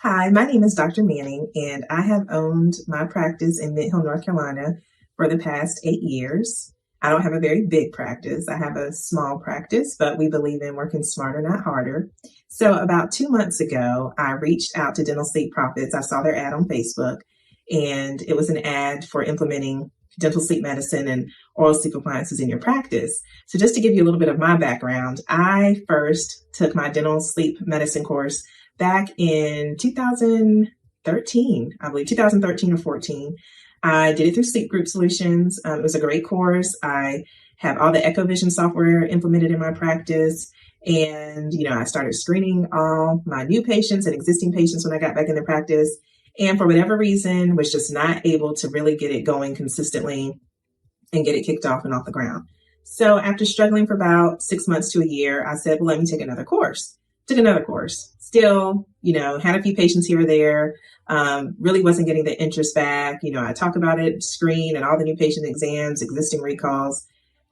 Hi, my name is Dr. Manning, and I have owned my practice in Mint Hill, North Carolina for the past 8 years. I don't have a very big practice. I have a small practice, but we believe in working smarter, not harder. So about 2 months ago, I reached out to Dental Sleep Profits. I saw their ad on Facebook, and it was an ad for implementing dental sleep medicine and oral sleep appliances in your practice. So just to give you a little bit of my background, I first took my dental sleep medicine course back in 2013, I believe 2013 or 14. I did it through Sleep Group Solutions. It was a great course. I have all the EchoVision software implemented in my practice. And, I started screening all my new patients and existing patients when I got back into practice. And for whatever reason, was just not able to really get it going consistently and get it kicked off and off the ground. So after struggling for about 6 months to a year, I said, well, let me take another course. Took another course. Still, had a few patients here or there. Really wasn't getting the interest back. I talk about it, screen and all the new patient exams, existing recalls,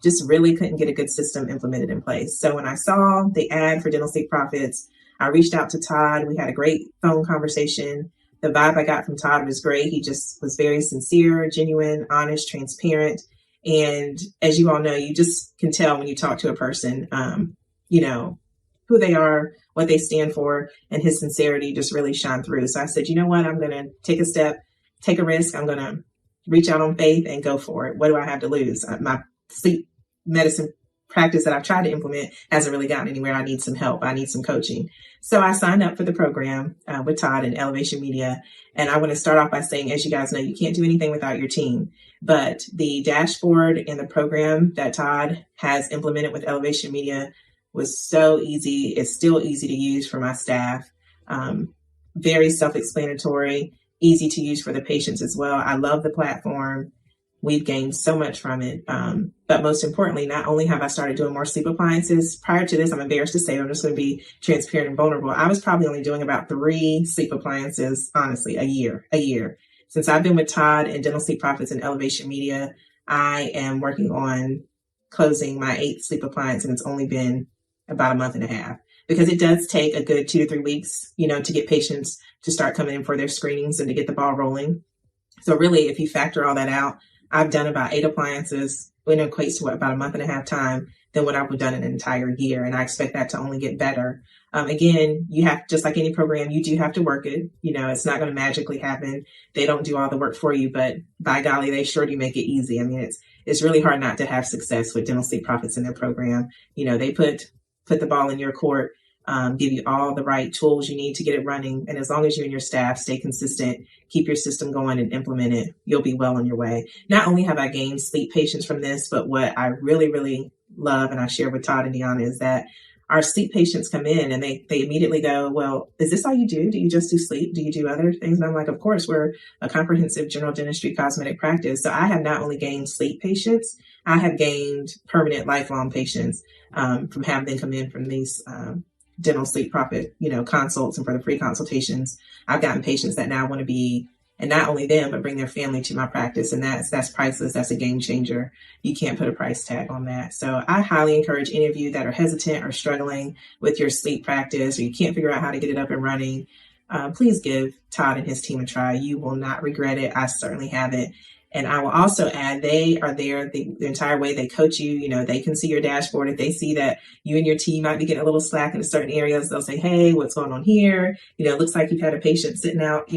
just really couldn't get a good system implemented in place. So when I saw the ad for Dental Sleep Profits, I reached out to Todd. We had a great phone conversation. The vibe I got from Todd was great. He just was very sincere, genuine, honest, transparent. And as you all know, you just can tell when you talk to a person, who they are, what they stand for, and his sincerity just really shine through. So I said, you know what, I'm going to take a step, take a risk. I'm going to reach out on faith and go for it. What do I have to lose? My sleep medicine practice that I've tried to implement hasn't really gotten anywhere. I need some help. I need some coaching. So I signed up for the program with Todd and Elevation Media. And I want to start off by saying, as you guys know, you can't do anything without your team. But the dashboard and the program that Todd has implemented with Elevation Media was so easy. It's still easy to use for my staff. Very self-explanatory, easy to use for the patients as well. I love the platform. We've gained so much from it. But most importantly, not only have I started doing more sleep appliances, prior to this, I'm embarrassed to say, I'm just going to be transparent and vulnerable. I was probably only doing about 3 sleep appliances, honestly, a year. Since I've been with Todd and Dental Sleep Profits and Elevation Media, I am working on closing my 8th sleep appliance, and it's only been about a month and a half, because it does take a good 2 to 3 weeks, to get patients to start coming in for their screenings and to get the ball rolling. So really, if you factor all that out, I've done about 8 appliances, when it equates to about a month and a half time than what I would have done in an entire year. And I expect that to only get better. Again, you have, just like any program, you do have to work it. It's not going to magically happen. They don't do all the work for you, but by golly, they sure do make it easy. I mean, it's really hard not to have success with Dental Sleep Profits in their program. They put the ball in your court, give you all the right tools you need to get it running. And as long as you and your staff stay consistent, keep your system going and implement it, you'll be well on your way. Not only have I gained sleep patients from this, but what I really, really love, and I share with Todd and Deanna, is that our sleep patients come in and they immediately go, well, is this all you do? Do you just do sleep? Do you do other things? And I'm like, of course, we're a comprehensive general dentistry cosmetic practice. So I have not only gained sleep patients, I have gained permanent lifelong patients from having them come in from these Dental Sleep Profit, consults, and for the free consultations. I've gotten patients that now want to be, and not only them, but bring their family to my practice. And that's priceless. That's a game changer. You can't put a price tag on that. So I highly encourage any of you that are hesitant or struggling with your sleep practice, or you can't figure out how to get it up and running, please give Todd and his team a try. You will not regret it. I certainly haven't. And I will also add, they are there the entire way. They coach you. They can see your dashboard. If they see that you and your team might be getting a little slack in certain areas, they'll say, hey, what's going on here? It looks like you've had a patient sitting out,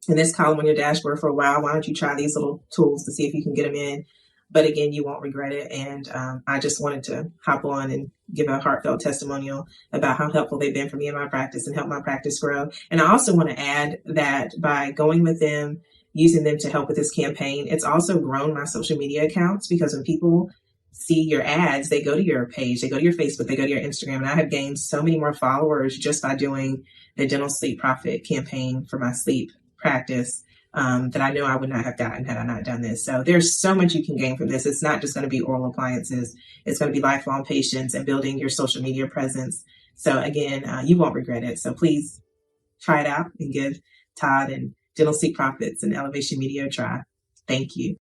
in this column on your dashboard for a while. Why don't you try these little tools to see if you can get them in? But again, you won't regret it. And I just wanted to hop on and give a heartfelt testimonial about how helpful they've been for me in my practice and help my practice grow. And I also want to add that by going with them, using them to help with this campaign, it's also grown my social media accounts, because when people see your ads, they go to your page, they go to your Facebook, they go to your Instagram. And I have gained so many more followers just by doing the Dental Sleep Profit campaign for my sleep practice that I know I would not have gotten had I not done this. So there's so much you can gain from this. It's not just going to be oral appliances. It's going to be lifelong patients and building your social media presence. So again, you won't regret it. So please try it out and give Todd and Dental Sleep Profits and Elevation Media a try. Thank you.